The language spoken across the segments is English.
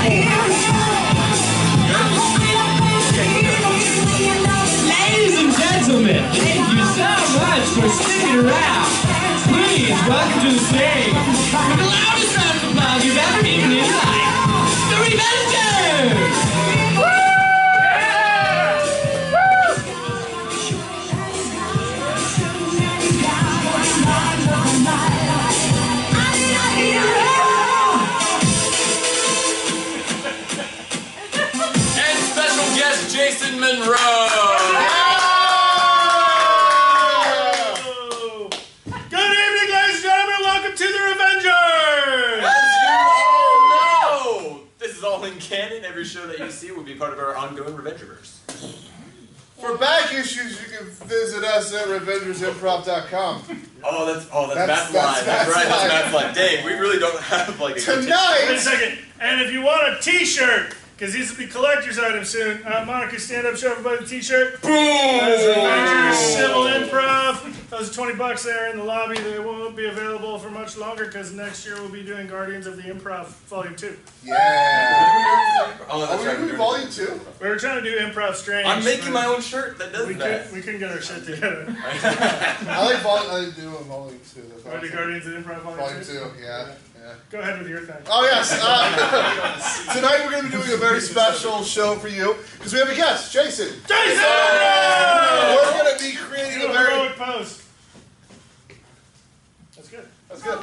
Ladies and gentlemen, thank you so much for sticking around. Please welcome to the stage, with the loudest round of applause you've ever heard in your life, the Revengers! And special guest Jason Monroe! Canon, every show that you see will be part of our ongoing Revengerverse. For back issues, you can visit us at RevengersImprov.com. Oh, that's Matt's line. That's right, that's Matt's line. Dave, we really don't have like a tonight. Wait a second. And if you want a T-shirt, because these will be collector's items soon. Monica, stand up, show everybody the T-shirt. Boom! That's Revengers Civil Improv. Those are $20 there in the lobby. They won't be available for much longer because next year we'll be doing Guardians of the Improv Volume 2. Yeah. Oh, that's right. Are we doing Volume 2? We were trying to do Improv Strange. I'm making my own shirt that does that. We couldn't get our shit together. I do a Volume 2. Want to do Guardians of the Improv Volume 2? Volume 2, yeah. Go ahead with your thing. Oh, yes. Tonight we're going to be doing a very special show for you because we have a guest, Jason. Jason! We're going to be creating a very... heroic pose. That's good. That's good.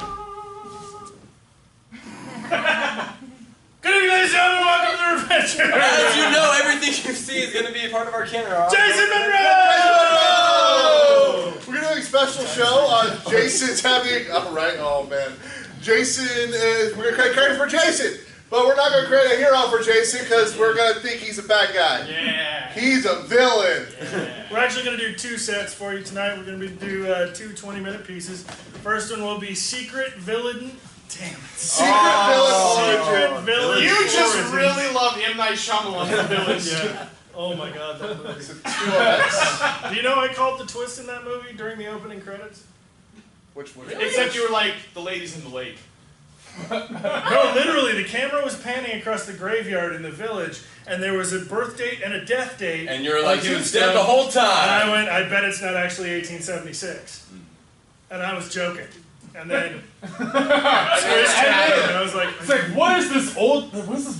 Good evening, ladies and gentlemen. Welcome to the Revengers. As you know, everything you see is going to be a part of our canon. Jason Monroe! We're doing a special show. Jason's having... All right. Oh, man. Jason is... We're going to create a character for Jason. But we're not going to create a hero for Jason because we're going to think he's a bad guy. Yeah. He's a villain. Yeah. We're actually going to do 2 sets for you tonight. We're going to do 2 20-minute pieces. First one will be Secret Villain. Damn it. Secret Villain. You just really love M. Night Shyamalan in Villains. Yeah. Oh my God, that movie. It's a 2X. Do you know I called the twist in that movie during the opening credits? Which one? Except you were like the ladies in the lake. No, literally, the camera was panning across the graveyard in the village, and there was a birth date and a death date. And you're like, you dead the whole time. And I went, I bet it's not actually 1876. And I was joking. And then twist happened, and I was like, It's like, what is this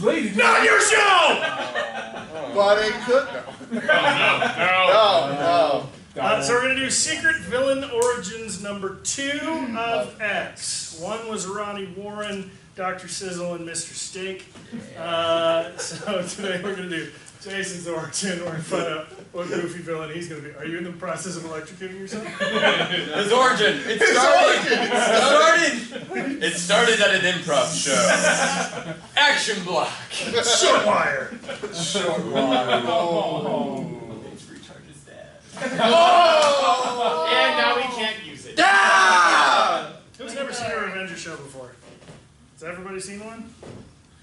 lady doing? not your show! But it could. No. So we're going to do Secret Villain Origins number 2 of X. One was Ronnie Warren, Dr. Sizzle, and Mr. Steak. So today we're going to do Jason's origin. We're going to find out what goofy villain he's going to be. Are you in the process of electrocuting yourself? His origin. It started at an improv show. Action block. Short wire. Short wire. Oh! And now we can't use it. Ah! Who's never seen a Revenger show before? Has everybody seen one?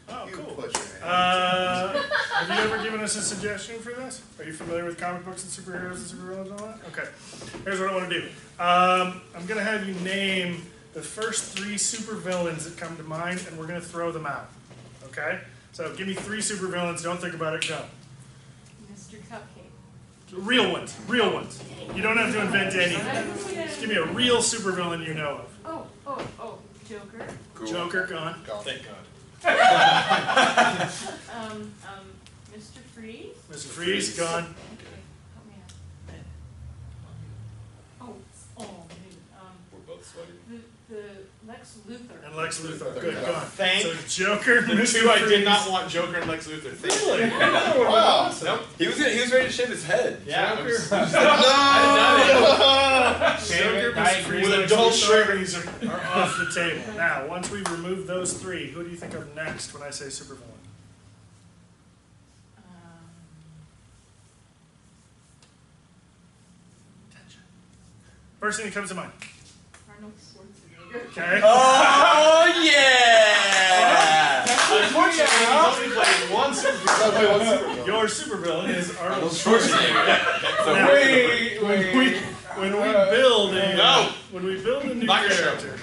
Oh, cool. Have you ever given us a suggestion for this? Are you familiar with comic books and superheroes and supervillains and all that? Okay. Here's what I want to do. I'm going to have you name the first 3 supervillains that come to mind, and we're going to throw them out. Okay? So give me 3 supervillains. Don't think about it. Go. Mr. Cupcake. Real ones. Real ones. You don't have to invent anything. Just give me a real supervillain you know of. Oh. Joker. Cool. Joker, gone. Thank God. Mr. Freeze. Mr. Freeze, gone. Help me out. We're both sweaty. The Lex Luthor. And Lex Luthor, good, gone. Thank So Joker, the Mr. 2 I Freeze. did not want Joker and Lex Luthor. Really? Wow. Nope. He was ready to shave his head. Yeah. Joker, Mr. Freeze, With Lex adult Luthor shrivings are off the table. Now, once we've removed those 3, who do you think of next when I say supervillain? First thing that comes to mind. Arnold Schwarzenegger. Okay. Oh, yeah! Unfortunately, he's only played one supervillain. Your supervillain is Arnold Schwarzenegger. Now, Wait. when we build a No. when we build a new Not your show. character,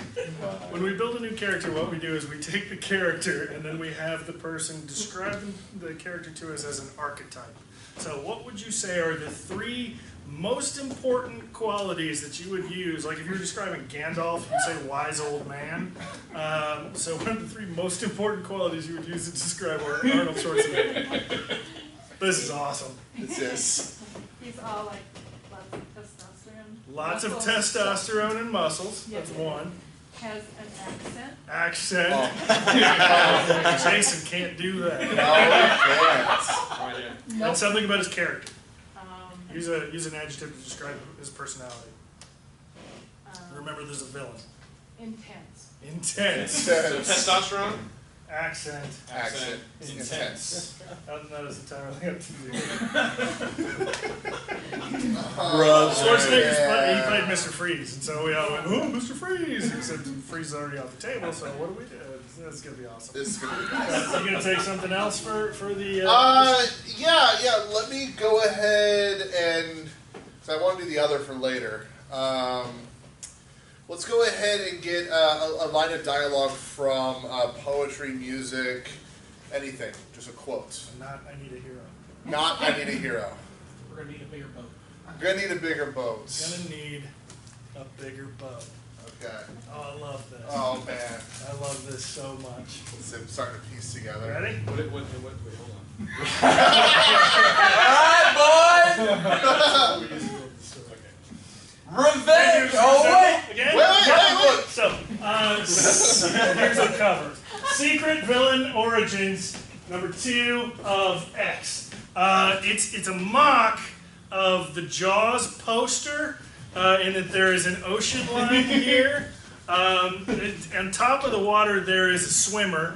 when we build a new character, what we do is we take the character and then we have the person describe the character to us as an archetype. So what would you say are the 3 most important qualities that you would use? Like if you were describing Gandalf, you'd say wise old man. So what are the 3 most important qualities you would use to describe Arnold Schwarzenegger? This is awesome. It's this. He's all like lots of testosterone. Lots of muscles. testosterone and muscles. Yeah. That's one. Has an accent. Accent. Oh. Jason can't do that. No, he Right here. And something about his character. Um, Use an adjective to describe his personality. Remember, there's a villain. Intense. Intense. can't. Testosterone. Accent. Accent. Intense. Other than that, it's entirely up to you. Oh, Schwarzenegger's yeah. he played Mr. Freeze, and so we all went, "Oh, Mr. Freeze!" Except Freeze is already off the table, so what do we do? That's gonna be awesome. This is gonna be nice. You gonna take something else for the? Yeah. Let me go ahead and, because I want to do the other for later. Let's go ahead and get a line of dialogue from poetry, music, anything. Just a quote. Not I need a hero. Not I need a hero. We're gonna need a bigger boat. Gonna need a bigger boat. Gonna need a bigger boat. Okay. Oh, I love this. Oh man, I love this so much. I'm starting to piece together. Ready? Wait, hold on. Alright, boys! Revenge! Oh, wait! Again? Wait. So, here's a cover. Secret Villain Origins, #2 of X. It's a mock of the Jaws poster, in that there is an ocean line here. On top of the water there is a swimmer.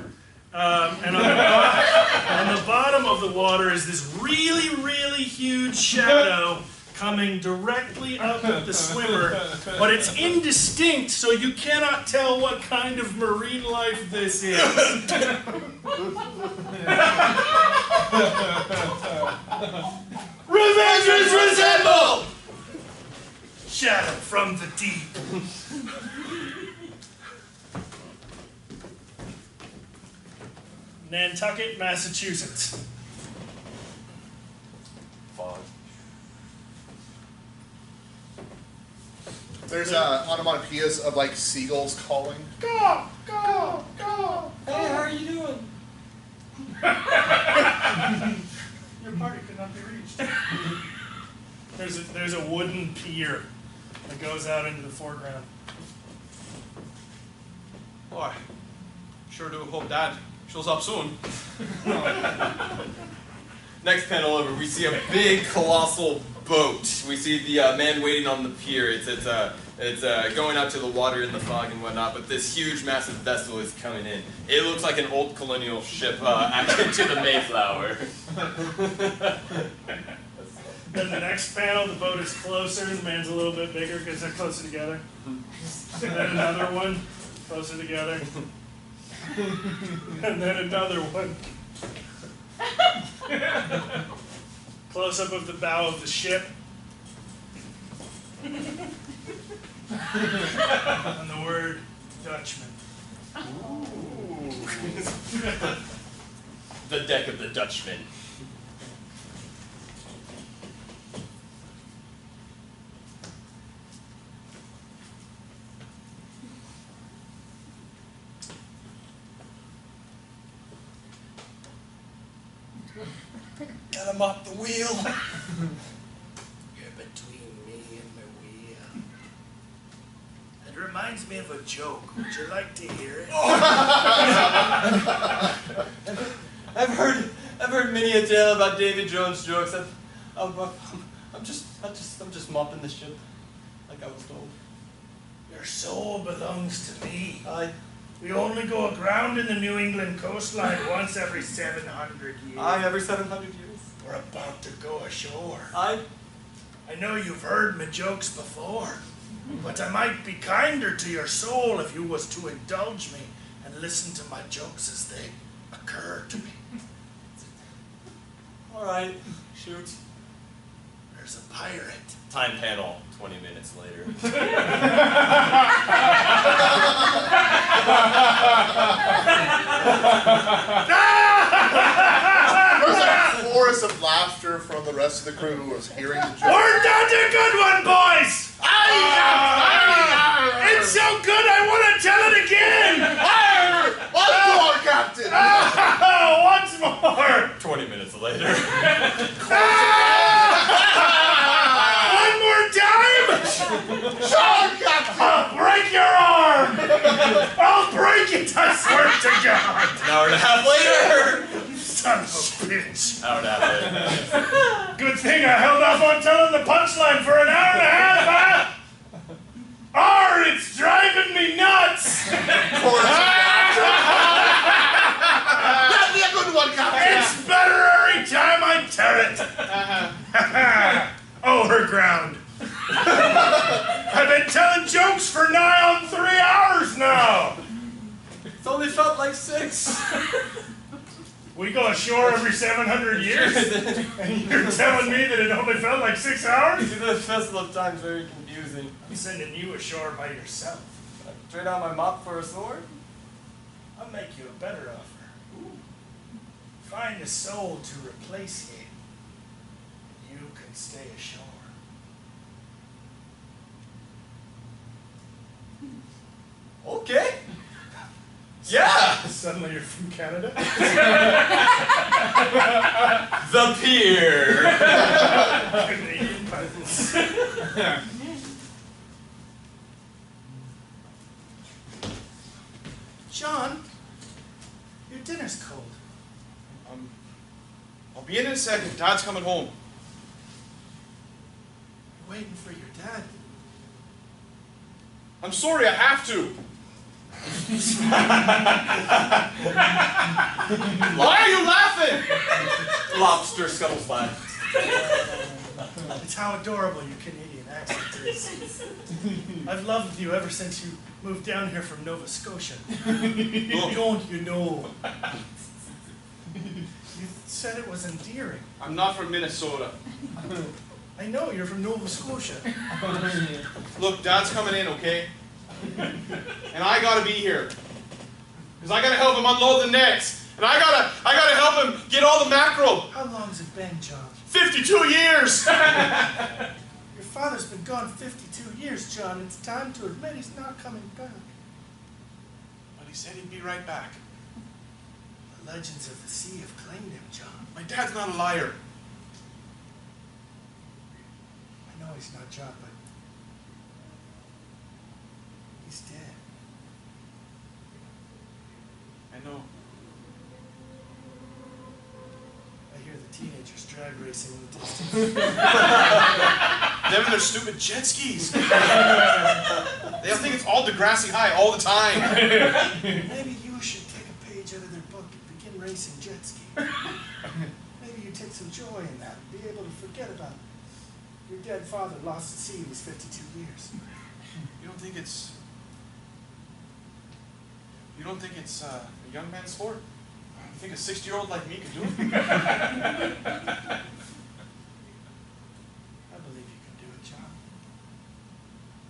And on the bottom of the water is this really, really huge shadow coming directly up at the swimmer, but it's indistinct, so you cannot tell what kind of marine life this is. Revengers resemble! Shadow from the deep. Nantucket, Massachusetts. Fog. There's onomatopoeias of like seagulls calling. Go, go, go. Hey, how are you doing? Your party could not be reached. There's a wooden pier that goes out into the foreground. Boy, sure do hope Dad shows up soon. Next panel over, we see a big, colossal boat. We see the man waiting on the pier. It's going out to the water in the fog and whatnot, but this huge, massive vessel is coming in. It looks like an old colonial ship acting to the Mayflower. Then the next panel, the boat is closer, the man's a little bit bigger because they're closer together. And then another one, closer together. And then another one. Close up of the bow of the ship. And the word Dutchman. The deck of the Dutchman. Get him up the wheel. You're between me and the wheel. It reminds me of a joke. Would you like to hear it? I've heard many a tale about David Jones jokes. I'm just mopping the ship, like I was told. Your soul belongs to me. We only go aground in the New England coastline once every 700 years. Every 700 years. We're about to go ashore. I know you've heard my jokes before, but I might be kinder to your soul if you was to indulge me and listen to my jokes as they occur to me. All right, shoot. There's a pirate. Time panel, 20 minutes later. There's a chorus of laughter from the rest of the crew who was hearing the joke. We're done to a good one, boys! It's so good I want to tell it again! Once more, Captain! Once more! 20 minutes later. One more time! Sure, Captain! I'll break your arm! I'll break it, I swear to God! An hour and a half later. Son of a bitch. Hour and a half later. Good thing I held off on telling the punchline for an hour and a half, huh? It's driving me nuts! Chorus of laughter. That'd be a good one, Captain! It's better every time I tell it! Oh, her ground. I've been telling jokes for nigh on 3 hours now! It's only felt like 6. We go ashore every 700 years? And you're telling me that it only felt like 6 hours? The Festival of Time's very confusing. I'm sending you ashore by yourself. Trade out my mop for a sword? I'll make you a better offer. Find a soul to replace him. You can stay ashore. Okay. Yeah! Suddenly you're from Canada? The pier! Canadian pirates. John, your dinner's cold. I'll be in a second. Dad's coming home. You're waiting for your dad. I'm sorry, I have to. Why are you laughing? Lobster scuttles by. It's how adorable your Canadian accent is. I've loved you ever since you moved down here from Nova Scotia. Don't you know? You said it was endearing. I'm not from Minnesota. I know, you're from Nova Scotia. Look, Dad's coming in, okay? And I gotta be here. Because I gotta help him unload the nets. And I gotta help him get all the mackerel. How long's it been, John? 52 years! Your father's been gone 52 years, John. It's time to admit he's not coming back. But he said he'd be right back. The legends of the sea have claimed him, John. My dad's not a liar. I know he's not, John, but he's dead. I know. I hear the teenagers drag racing in the distance. Them and their stupid jet skis. They'll think it's all Degrassi High all the time. Maybe you should take a page out of their book and begin racing jet ski. Maybe you take some joy in that and be able to forget about your dead father lost at sea these 52 years. You don't think it's a young man's sport? You think a 60-year-old like me could do it? I believe you can do it, John.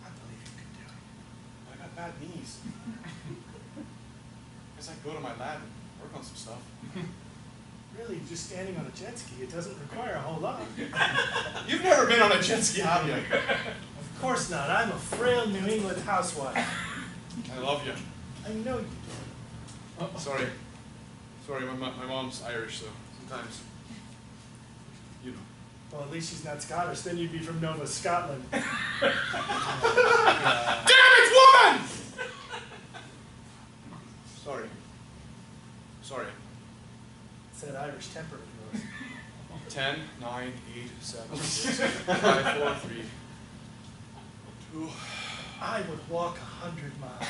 I believe you can do it. I got bad knees. Guess I'd go to my lab and work on some stuff. Really, just standing on a jet ski, it doesn't require a whole lot. You've never been on a jet ski, have you? Of course not. I'm a frail New England housewife. I love you. I know you do. Sorry. Sorry, my mom's Irish, so sometimes, you know. Well, at least she's not Scottish. Then you'd be from Nova Scotland. Damn it, woman! Sorry. Sorry. It's that Irish temper of yours. 10, 9, 8, 7, 6, 5, 4, 3, 2. I would walk 100 miles.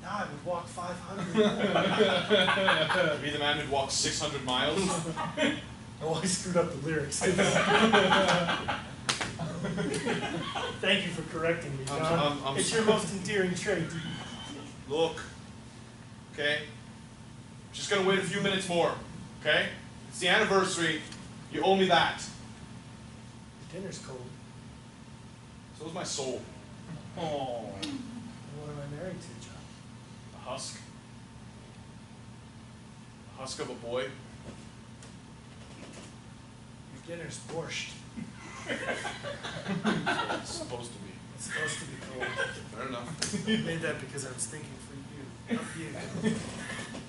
Now I would walk 500 To be the man who'd walk 600 miles. Oh, I screwed up the lyrics. Thank you for correcting me, John. I'm It's your most endearing trait. Look, okay? Just gonna wait a few minutes more, okay? It's the anniversary. You owe me that. Dinner's cold. So's my soul. Oh. What am I married to, John? A husk. A husk of a boy. Your dinner's borscht. It's supposed to be. It's supposed to be cold. Fair enough. I made that because I was thinking for you, not you.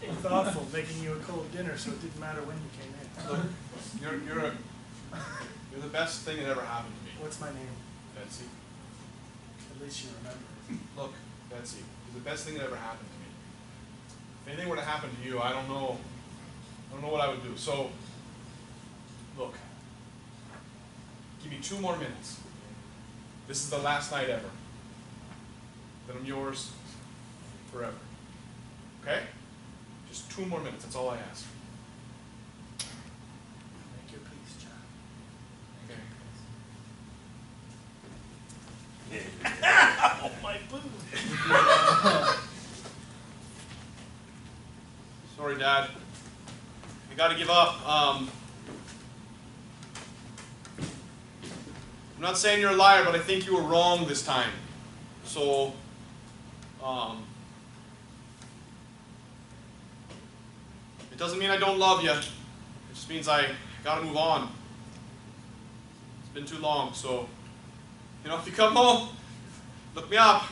I'm thoughtful, making you a cold dinner so it didn't matter when you came in. Look, you're the best thing that ever happened to me. What's my name? Betsy. At least you remember. Look, Betsy, you're the best thing that ever happened to me. If anything were to happen to you, I don't know what I would do. So, look, give me 2 more minutes. This is the last night ever. Then I'm yours forever. Okay? Just 2 more minutes, that's all I ask. Make your peace, John. Okay. Oh, my boob. Sorry, Dad. I gotta give up. I'm not saying you're a liar, but I think you were wrong this time. So, it doesn't mean I don't love you. It just means I gotta move on. It's been too long, so, if you come home, look me up.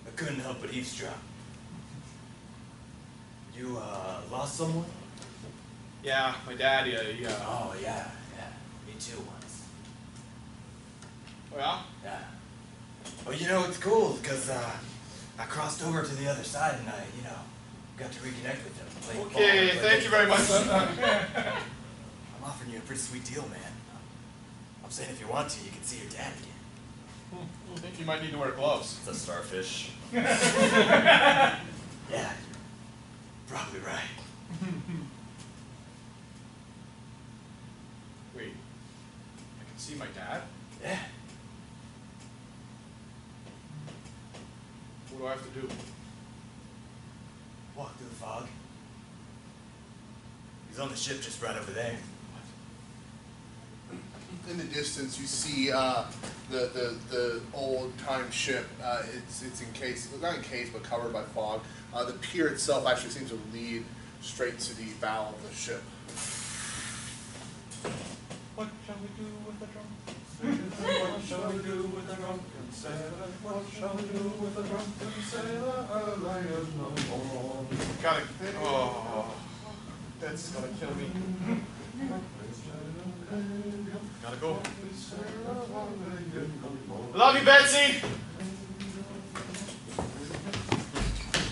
I couldn't help but eavesdrop. You, lost someone? Yeah, my dad, yeah. Oh, yeah. Me too once. Oh, yeah? Yeah. Well, it's cool, because, I crossed over to the other side and I, got to reconnect with them. Okay, thank you very much. I'm offering you a pretty sweet deal, man. I'm saying if you want to, you can see your dad again. I think you might need to wear gloves. It's a starfish. Yeah, you're probably right. Wait, I can see my dad? Yeah. What do I have to do? Walk through the fog. He's on the ship just right over there. In the distance, you see the old time ship. It's encased, not encased, but covered by fog. The pier itself actually seems to lead straight to the bow of the ship. What shall we do with the drunken sailor? What shall we do with the drunken sailor? What shall we do with the drunken sailor? Alive no more. That's gonna kill me. Gotta go. Love you, Betsy.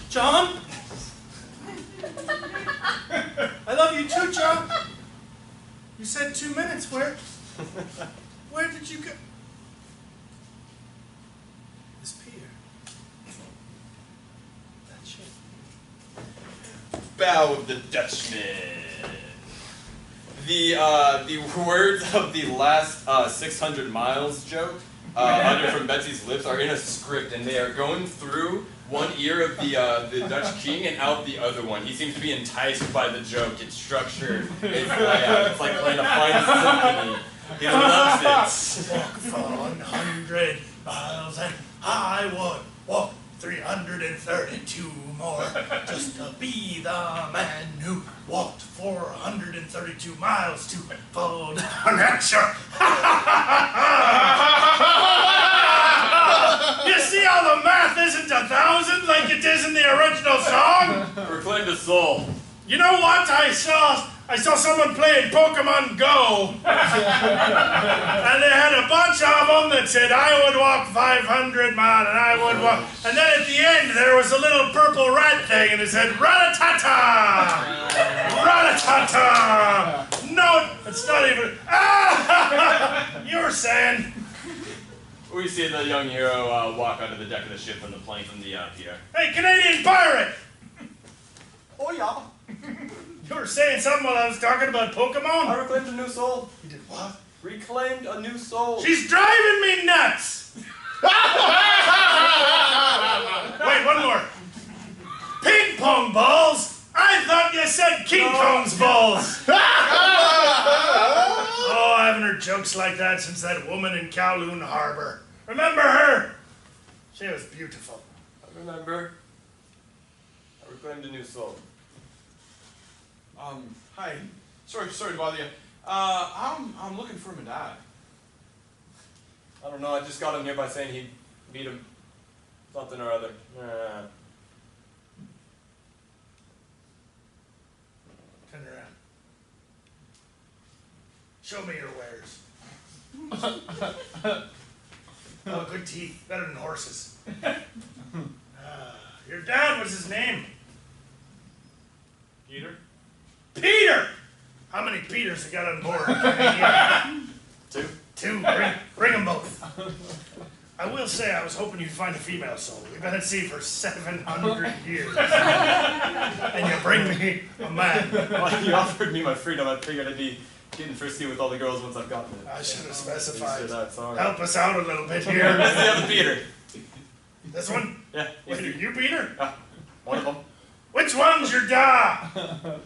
John? I love you too, John. You said 2 minutes. Where did you go? This pier. That ship. Bow of the Dutchman. The words of the last 600 miles joke uttered from Betsy's lips are in a script, and they are going through one ear of the Dutch king and out the other one. He seems to be enticed by the joke. It's structured. It's layout. It's like playing a fine symphony. He loves it. Walk for 100 miles and I would walk 332 more just to be the man who walked 432 miles to fall down that shore. You see how the math isn't 1,000 like it is in the original song? Proclaim the soul. You know what? I saw someone playing Pokemon Go. And they had a bunch of them that said, I would walk 500 miles and I would walk. And then at the end, there was a little purple rat thing and it said, Rat-a-ta-ta! Rat-a-ta-ta! No, it's not even. You were saying. We see the young hero walk onto the deck of the ship from the plank from the pier. Hey, Canadian pirate! Oh, yeah. You were saying something while I was talking about Pokemon? I reclaimed a new soul. You did what? Reclaimed a new soul. She's driving me nuts! Wait, one more. Ping pong balls? I thought you said King Kong's balls! looks like that since that woman in Kowloon Harbor. Remember her? She was beautiful. I remember. I reclaimed a new soul. Hi. Sorry to bother you. I'm looking for my dad. I don't know, I just got him here by saying he'd beat him. Something or other. Turn around. Show me your wares. Oh, good teeth. Better than horses. Your dad, what's his name? Peter? Peter! How many Peters you got on board? Two? Two. Bring them both. I will say I was hoping you'd find a female soul. We've been at sea for 700 years. And you bring me a man. Well, he offered me my freedom. I figured I'd be getting frisky with all the girls once I've gotten it. I should have specified. You said that, sorry. Help us out a little bit here. This is the other Peter. This one? Yeah. Wait, are you Peter? Yeah, one of them. Which one's your da? I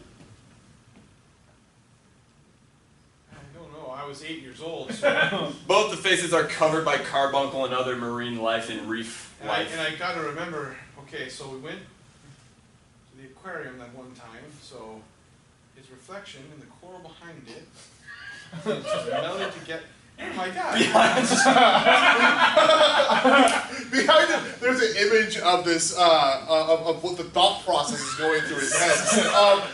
don't know. I was 8 years old. So Both the faces are covered by carbuncle and other marine life and reef life. and I gotta remember, okay, so we went to the aquarium that one time, so his reflection in the coral behind it melted to get my dad. Behind him, there's an image of this, of what the thought process is going through his head.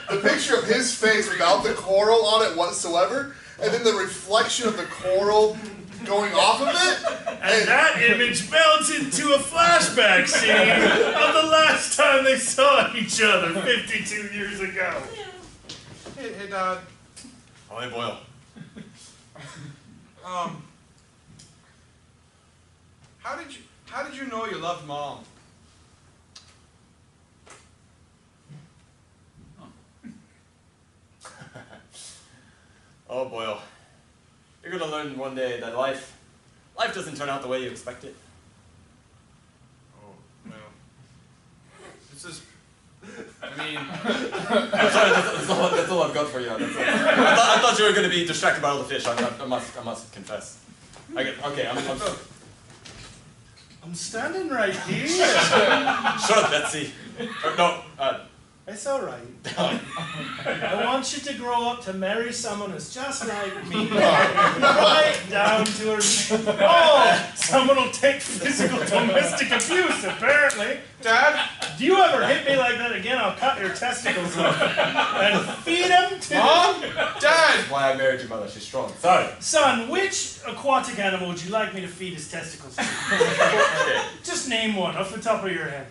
The picture of his face without the coral on it whatsoever, and then the reflection of the coral going off of it. And that image melts into a flashback scene of the last time they saw each other 52 years ago. Hey, Dad. Oh, they boil. How did you know you loved Mom? Oh, Boyle. You're gonna learn one day that life doesn't turn out the way you expect it. Oh, well. This is, I mean, I'm sorry, that's all I've got for you. I thought you were gonna be distracted by all the fish. I must confess. I'm standing right here. Shut up, Betsy. No, It's all right. I want you to grow up to marry someone who's just like me. Right down to her. Oh, someone will take physical domestic abuse, apparently. Dad? Do you ever hit me like that again, I'll cut your testicles off and feed them to Mom? Dad! that's why I married your mother. She's strong. Sorry. Son, which aquatic animal would you like me to feed his testicles to? Okay. Just name one off the top of your head.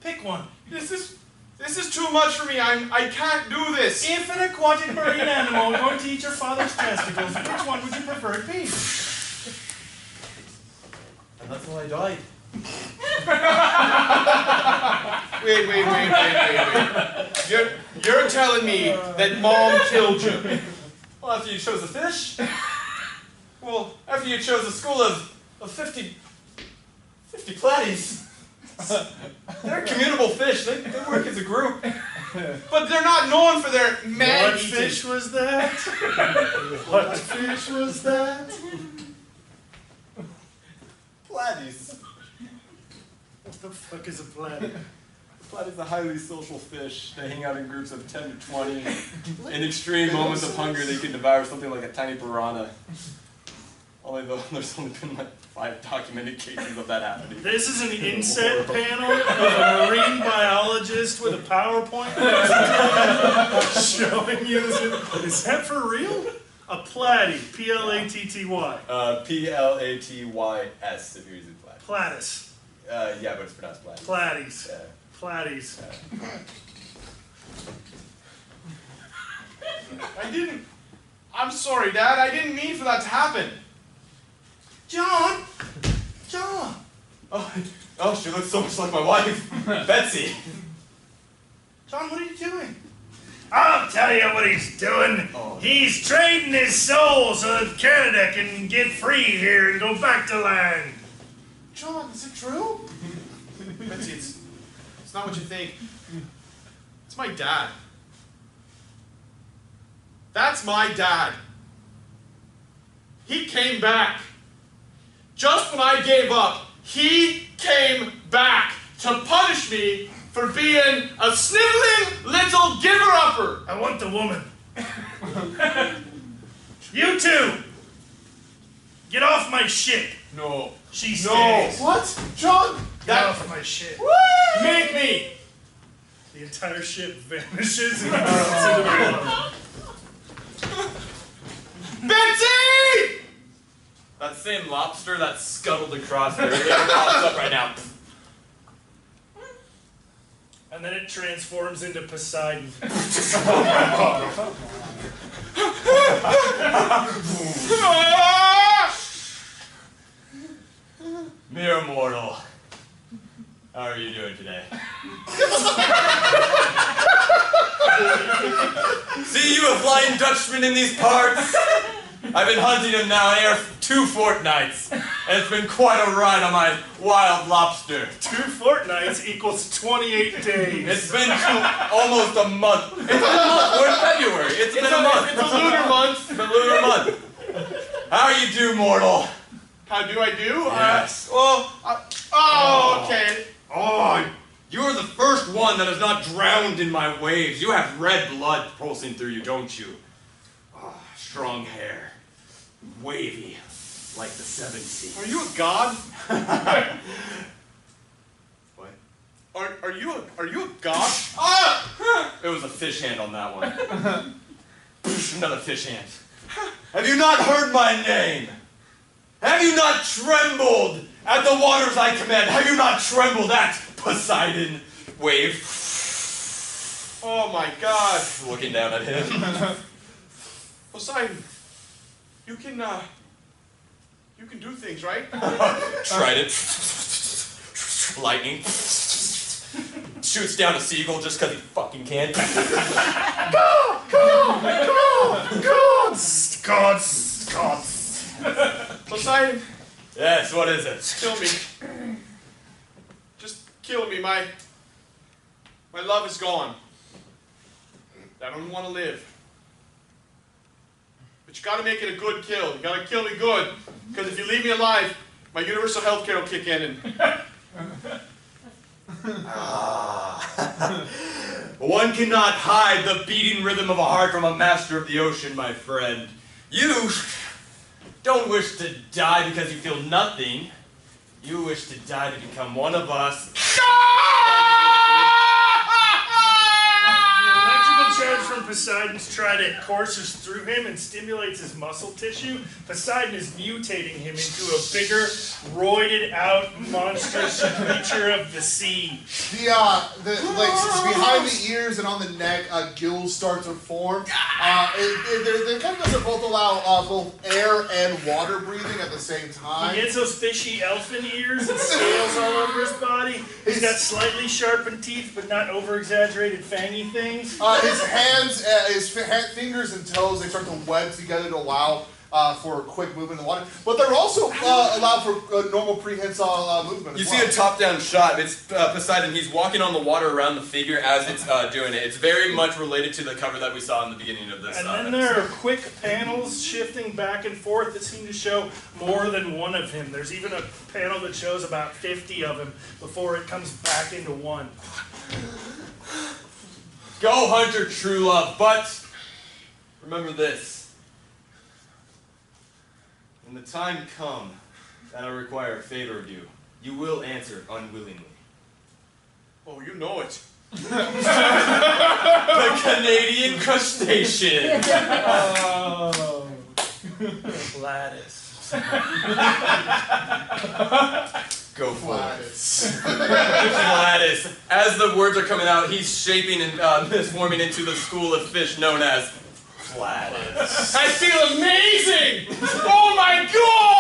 Pick one. This is too much for me. I can't do this. If an aquatic marine animal were going to eat your father's testicles, which one would you prefer it be? And that's why I died. Wait. You're telling me that Mom killed you. Well, after you chose a fish. Well, after you chose a school of 50 Platys. They're commutable fish. They work as a group. But they're not known for their What man-eating. fish was that? What fish was that? Platys. What the fuck is a planet? Platys a highly social fish. They hang out in groups of 10 to 20. In extreme moments of hunger, they can devour something like a tiny piranha. Although there's only been like 5 documented cases of that happening. This is an inset panel of a marine biologist with a PowerPoint showing you. Is that for real? A platy. P-L-A-T-T-Y. P-L-A-T-Y-S if you're using Platys. Platys. Yeah, but it's pronounced Platys. Platys. Yeah. Platys. I'm sorry, Dad. I didn't mean for that to happen. John! Oh, she looks so much like my wife, Betsy. John, what are you doing? I'll tell you what he's doing. Oh. He's trading his soul so that Canada can get free here and go back to land. John, is it true? Betsy, it's not what you think. It's my dad. That's my dad. He came back. Just when I gave up, he came back to punish me for being a sniveling little giver-upper. I want the woman. You two! Get off my ship! No. She stays. What? John? Get off my ship. Make me! The entire ship vanishes and drops into the water. Betsy! That same lobster that scuttled across there, it pops up right now. And then it transforms into Poseidon. Mere mortal. How are you doing today? See you a Flying Dutchman in these parts? I've been hunting him now here for 2 fortnights, and it's been quite a ride on my wild lobster. 2 fortnights equals 28 days. It's been almost a month. It's been a month. We're in February. It's been a month. It's a lunar month. It's a lunar month. How you do, mortal? How do I do? Yes. Okay. Oh, you are the first one that is not drowned in my waves. You have red blood pulsing through you, don't you? Oh, strong hair. Wavy, like the 7 seas. Are you a god? What? Are you a god? Ah! It was a fish hand on that one. Another fish hand. Have you not heard my name? Have you not trembled at the waters I command? Have you not trembled at Poseidon? Wave. Oh my god. Looking down at him. Poseidon, you can do things, right? Trident. Lightning. Shoots down a seagull just because he fucking can. Gods. Poseidon, Yes, what is it? kill me. Just kill me. My love is gone. I don't want to live. But you gotta make it a good kill. You gotta kill me good. Because if you leave me alive, my universal health care will kick in and One cannot hide the beating rhythm of a heart from a master of the ocean, my friend. You don't wish to die because you feel nothing. You wish to die to become one of us. The electrical charge from Poseidon's trident courses through him and stimulates his muscle tissue. Poseidon is mutating him into a bigger, roided out, monstrous creature of the sea. Behind the ears and on the neck, gills start to form. They kind of doesn't both allow both air and water breathing at the same time. He gets those fishy elfin ears and scales all over his body. He's got slightly sharpened teeth, but not over-exaggerated fangy things. His hands, fingers and toes, they start to web together to allow for quick movement in the water. But they're also allowed for normal prehensile movement You as see well. a top-down shot. It's Poseidon. He's walking on the water around the figure as it's doing it. It's very much related to the cover that we saw in the beginning of this. And then there are quick panels shifting back and forth that seem to show more than one of him. There's even a panel that shows about 50 of him before it comes back into one. Go hunt your true love, but remember this. When the time comes that I require a favor of you, you will answer unwillingly. oh, you know it. The Canadian crustacean. Oh. Platys. Go for it. Platys. Platys. As the words are coming out, he's shaping and transforming into the school of fish known as Platys. I feel amazing! Oh my god!